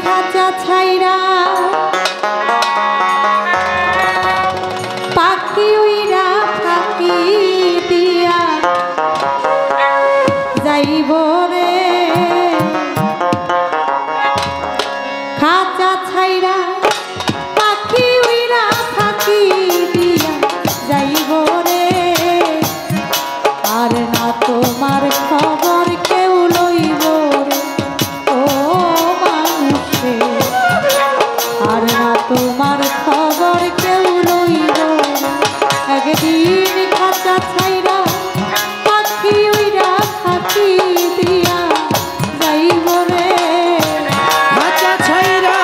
খাঁচা ছাইরা পাখি উইরা ফাঁকি দিয়া যাইব রে খাঁচা ছাইরা পাখি উইরা ফাঁকি দিয়া যাইব রে আর না তোমার খবর কেউ লইব রে ও মানুষে আর না তোমার খবর কেউ লইব একদিন খাঁচা ছাইরা পাখি উইরা ফাঁকি দিয়া যাইব রে খাঁচা ছাইরা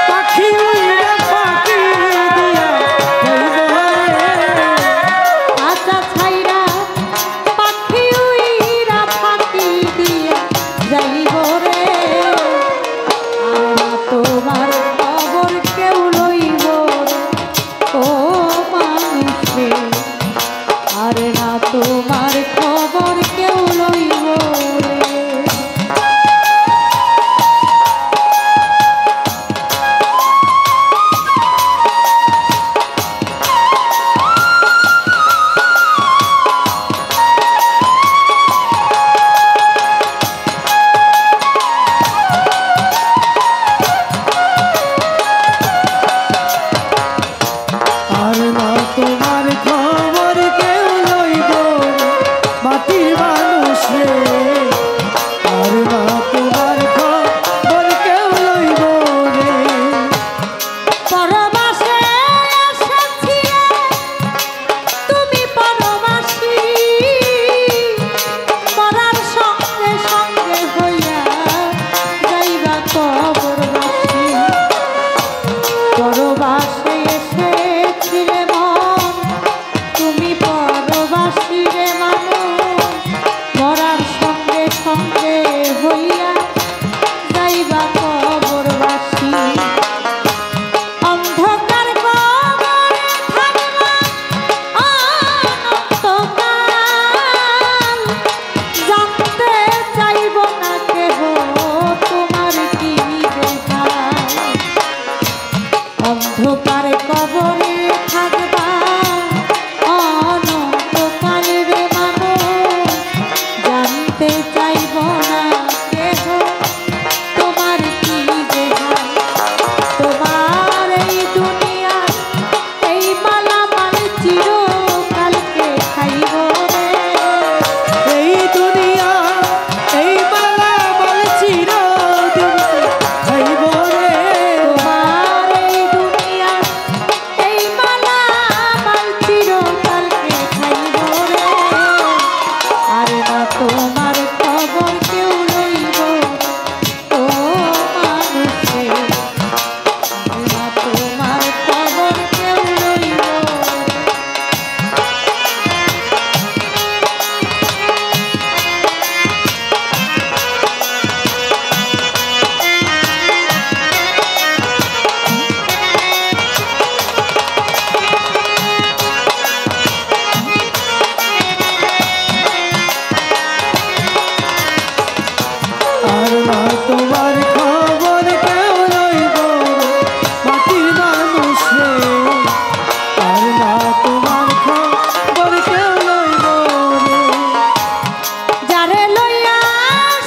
পাখি উইরা ফাঁকি দিয়া যাইব রে খাঁচা ছাইরা পাখি উইরা ফাঁকি দিয়া যাইব রে আর না তোমার খবর কেউ লইব রে ও মানুষে আর না তোমার খবর কেউ লইব রে আর না তোমার খবর কেউ লইব মাটির মানুষ রে আর না তোমার খবর কেউ লইব রে পরবাসে এসেছিলে তুমি পরবাসী মরার সঙ্গে সঙ্গে হইয়া যাইবা কবরবাসী পরবাসে এসেছিলে মন তুমি পরবাসী রে মানুষ মরার সঙ্গে সঙ্গে হইয়া যাইবা কবরবাসী অন্ধকার কবরে থাকবা অনন্তকাল জানতে চাইব না কেহ তোমার কি দেখায় অন্ধকার কবরে থাকবা অনন্তকাল রে মানুষ জানতে চাইব না কেহ তোমার কি দেখায় তোমার এই দুনিয়া এই মালামাল চিরকালকে খাইব রে এই দুনিয়া এই মালা বল চিরদিন খাইব রে তোমার এই দুনিয়া এই মালামাল চিরকালকে খাইব রে আর না তোমার খবর কেউ লইব ও মানুষে আর না তোমার খবর কেউ লইব আর না তোমার খবর কেউ লইব মাটির মানুষ রে আর না তোমার খবর কেউ লইব রে যারে লইয়া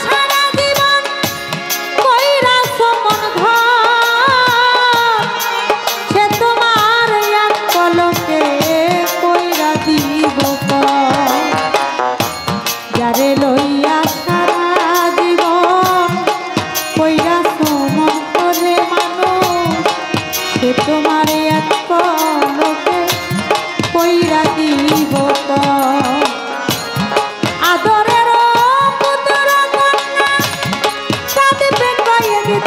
সারা জীবন কইরাছ মন ঘর সে তোমার এক পলকে কইরা দিব পর যারে লইয়া সারা জীবন কইরাছ মন করে মানুষ সে তোমার এক পলকে কইরা দিব পর আদরের পুত্র কন্যা কাঁদবে কয়েকদিন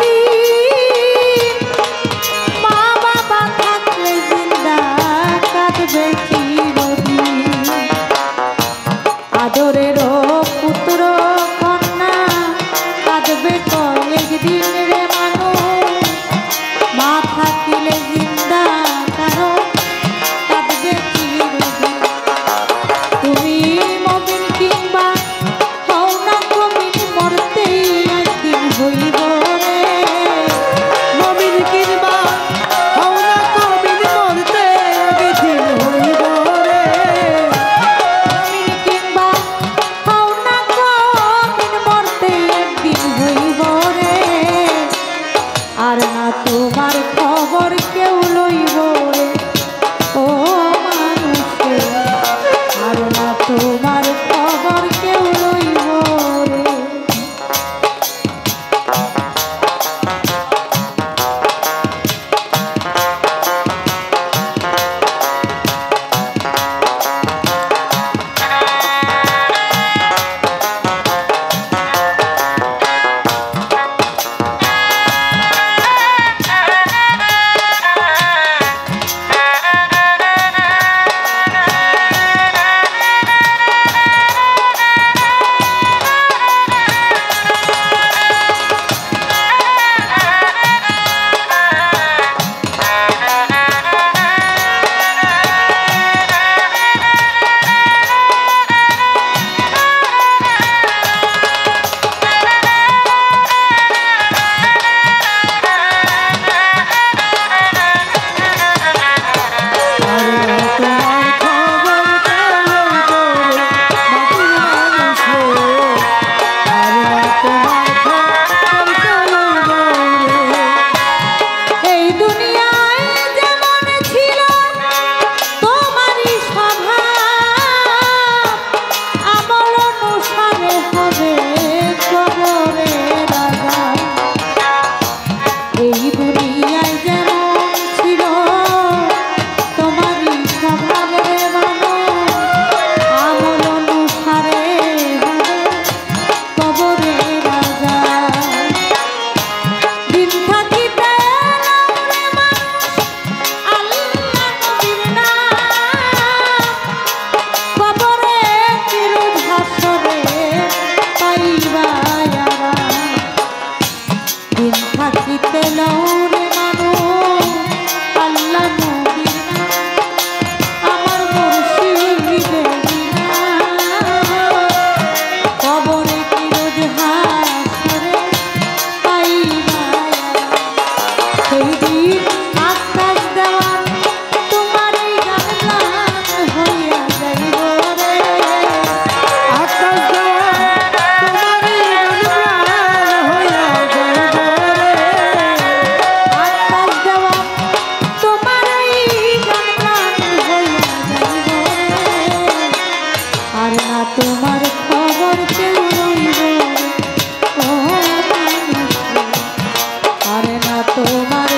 মা বাবা থাকলে জিন্দা কাঁদবে চিরদিন আদরের পুত্র কন্যা কাঁদবে কয়েকদিন রে মানুষ মা থাকিলে জিন্দা কারো তেলাউরে মানুষ আল্লাহ নবীর নাম আমার মুর্শিদের নাম কবরে কি রোজ হাসরে পাইবা সেই দিন আকাশ দেওয়ান তোমার এই গান গান হইয়া যাইব রে আকাশ দেওয়া তোমার গান হইয়া যাইব রে। আকাশ দেওয়া তোমার এই গান গান হইয়া যাইব রে আর না তোমার খবর কেউ রইব ও মানুষ রে। আর না তোমার